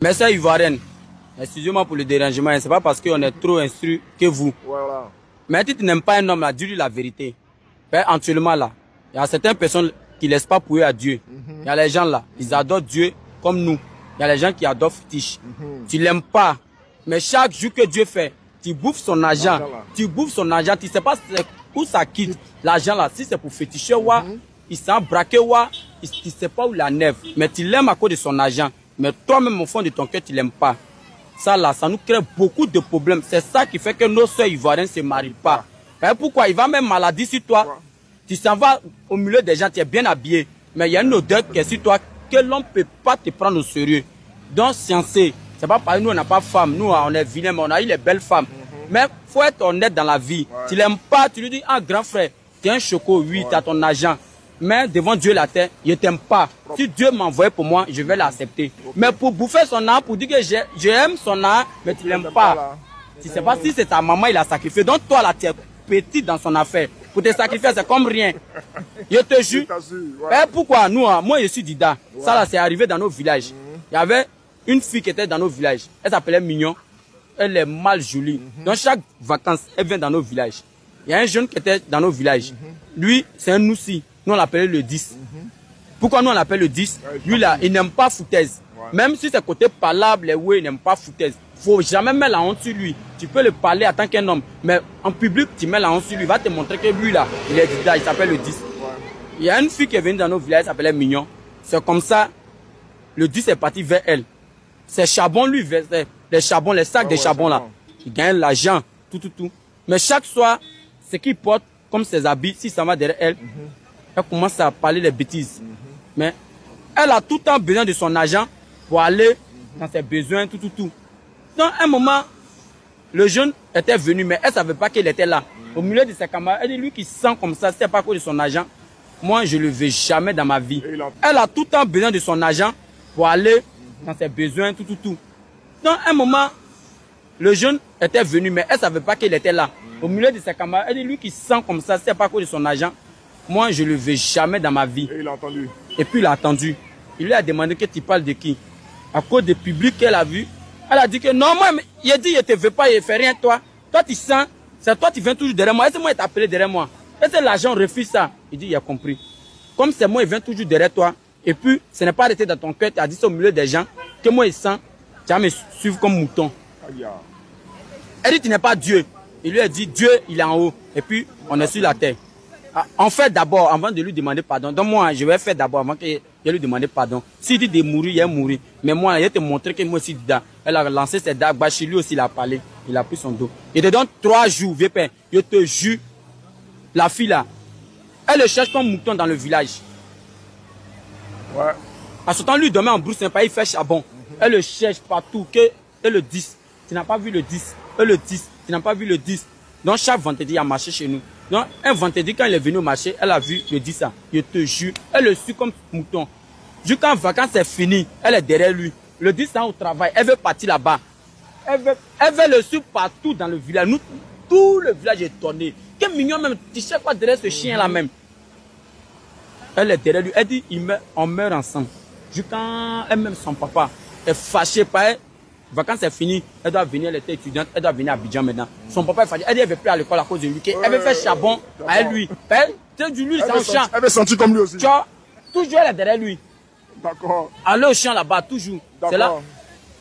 Mes soeurs ivoiriennes, excusez-moi pour le dérangement, c'est pas parce qu'on est trop instruit que vous. Voilà. Mais si tu n'aimes pas un homme là, dis-lui la vérité. Actuellement là, il y a certaines personnes qui ne laissent pas pour eux à Dieu. Il y a les gens là, ils adorent Dieu comme nous. Il y a les gens qui adorent fétiche. Tu l'aimes pas, mais chaque jour que Dieu fait, tu bouffes son argent. Tu bouffes son argent, tu ne sais pas où ça quitte. L'argent là, si c'est pour féticher, il s'en braquer, tu ne sais pas où la nève. Mais tu l'aimes à cause de son argent. Mais toi-même, au fond de ton cœur, tu ne l'aimes pas. Ça là, ça nous crée beaucoup de problèmes. C'est ça qui fait que nos soeurs ivoiriennes ne se marient pas. Pourquoi? Il va même maladie sur toi. Tu s'en vas au milieu des gens, tu es bien habillé. Mais il y a une odeur qui est sur toi que l'on ne peut pas te prendre au sérieux. Donc, sciencé, c'est pas parce que nous, on n'a pas de femmes. Nous, on est vilains, mais on a eu les belles femmes. Mais il faut être honnête dans la vie. Tu l'aimes pas, tu lui dis, ah, grand frère, tu es un choco, oui, tu as ton argent. Mais devant Dieu la terre, je ne t'aime pas. Si Dieu m'envoie pour moi, je vais l'accepter. Mais pour bouffer son âme, pour dire que j'aime son âme, mais tu ne l'aimes pas. Tu ne sais pas si c'est ta maman, il a sacrifié. Donc toi, là, tu es petit dans son affaire. Pour te sacrifier, c'est comme rien. Je te jure. Pourquoi nous, moi je suis Dida. Ça là, c'est arrivé dans nos villages. Il y avait une fille qui était dans nos villages. Elle s'appelait Mignon. Elle est mal jolie. Donc chaque vacances, elle vient dans nos villages. Il y a un jeune qui était dans nos villages. Lui, c'est un Noussi. Nous, on l'appelait le 10. Pourquoi nous, on l'appelle le 10? Lui, là, il n'aime pas foutaise. Même si c'est côté parlable, il n'aime pas foutaise. Il ne faut jamais mettre la honte sur lui. Tu peux le parler en tant qu'un homme. Mais en public, tu mets la honte sur lui. Il va te montrer que lui, là, il est Dida. Il s'appelle le 10. Il y a une fille qui est venue dans nos villages, elle s'appelait Mignon. C'est comme ça, le 10 est parti vers elle. C'est charbon, lui, les charbons, les sacs de charbon, là. Il gagne l'argent, tout. Mais chaque soir, ce qu'il porte, comme ses habits, si ça va derrière elle, elle commence à parler des bêtises. Mais elle a tout le temps besoin de son argent pour aller dans ses besoins, tout. Dans un moment, le jeune était venu, mais elle ne savait pas qu'il était là. Au milieu de ses camarades, elle dit, lui qui sent comme ça, c'est pas à cause de son argent. Moi, je ne le veux jamais dans ma vie. Elle a tout le temps besoin de son argent pour aller dans ses besoins, tout. Dans un moment, le jeune était venu, mais elle ne savait pas qu'il était là. Au milieu de ses camarades, elle dit, lui qui sent comme ça, c'est pas à cause de son argent. Moi, je ne le veux jamais dans ma vie. Et il a entendu. Et puis, il a attendu. Il lui a demandé que tu parles de qui. À cause du public qu'elle a vu, elle a dit que non, moi, il a dit, je ne te veux pas, je ne fais rien, toi. Toi, tu sens, c'est toi, tu viens toujours derrière moi. Est-ce que moi, il t'a appelé derrière moi? Est-ce que l'argent refuse ça? Il dit, il a compris. Comme c'est moi, il vient toujours derrière toi. Et puis, ce n'est pas arrêté dans ton cœur, tu as dit ça au milieu des gens, que moi, il sent, tu vas me suivre comme mouton. Elle dit, tu n'es pas Dieu. Il lui a dit, Dieu, il est en haut. Et puis, on est sur la terre. En fait, d'abord, avant de lui demander pardon, donc moi, je vais faire d'abord avant qu'il lui demande pardon. S'il dit de mourir, il a mouru. Mais moi, il a te montré que moi aussi, elle a lancé ses dagues, chez lui aussi, il a parlé. Il a pris son dos. Il te donne 3 jours, vieux père. Je te jure, la fille là, elle le cherche comme mouton dans le village. À ce temps, lui, demain en brousse, il fait charbon. Elle le cherche partout. Et le 10. Tu n'as pas vu le 10. Et le 10. Tu n'as pas vu le 10. Donc, chaque vendredi, il a marché chez nous. Donc, un vendredi, quand il est venu au marché, elle a vu le 10 ça. Je te jure, elle le suit comme mouton. Jusqu'en vacances, c'est fini. Elle est derrière lui. Le 10 ça au travail. Elle veut partir là-bas. Elle veut le suivre partout dans le village. Nous, tout le village est tourné. Quel mignon même. Tu sais quoi derrière ce chien-là même? Elle est derrière lui. Elle dit, on meurt ensemble. Jusqu'à elle-même, son papa est fâché par elle. Vacances c'est fini, elle doit venir, elle était étudiante, elle doit venir à Abidjan maintenant. Son papa est fatigué, elle dit elle ne veut plus à l'école à cause de lui. Elle veut faire charbon à lui. Elle du lui, c'est un champ. Elle veut sentir comme lui aussi. Tu vois, toujours elle est derrière lui. D'accord. Aller au champ là-bas, toujours. C'est là.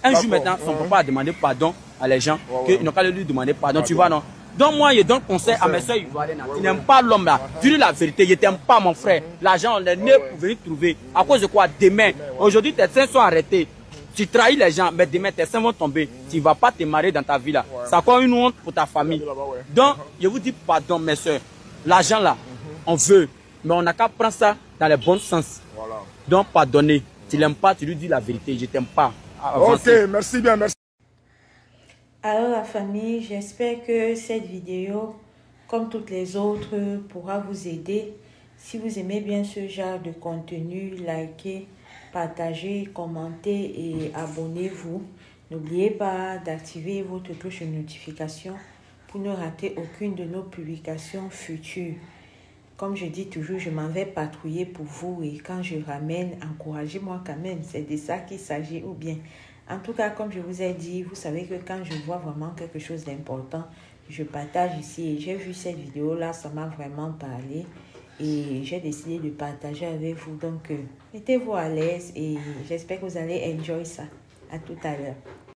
Un jour maintenant, son papa a demandé pardon à les gens, qu'ils n'ont qu'à lui demander pardon, tu vois non. Donc moi, je donne conseil à mes soeurs ivoiriennes. Tu n'aimes pas l'homme là. Tu dis la vérité, je ne t'aime pas mon frère. L'argent, on est né pour venir trouver. À cause de quoi? Demain. Aujourd'hui, tes seins sont arrêtés. Tu trahis les gens, mais demain tes seins vont tomber. Tu ne vas pas te marier dans ta vie là. C'est encore une honte pour ta famille. Donc, je vous dis pardon, mes soeurs. L'argent là, on veut, mais on n'a qu'à prendre ça dans le bon sens. Donc, pardonnez. Tu l'aimes pas, tu lui dis la vérité. Je ne t'aime pas. Avancez. Ok, merci bien, merci. Alors la famille, j'espère que cette vidéo, comme toutes les autres, pourra vous aider. Si vous aimez bien ce genre de contenu, likez, partagez, commentez et abonnez-vous. N'oubliez pas d'activer votre cloche de notification pour ne rater aucune de nos publications futures. Comme je dis toujours, je m'en vais patrouiller pour vous et quand je ramène, encouragez-moi quand même. C'est de ça qu'il s'agit ou bien En tout cas, comme je vous ai dit, vous savez que quand je vois vraiment quelque chose d'important, je partage ici. Et j'ai vu cette vidéo-là, ça m'a vraiment parlé. Et j'ai décidé de partager avec vous. Donc, mettez-vous à l'aise et j'espère que vous allez enjoy ça. À tout à l'heure.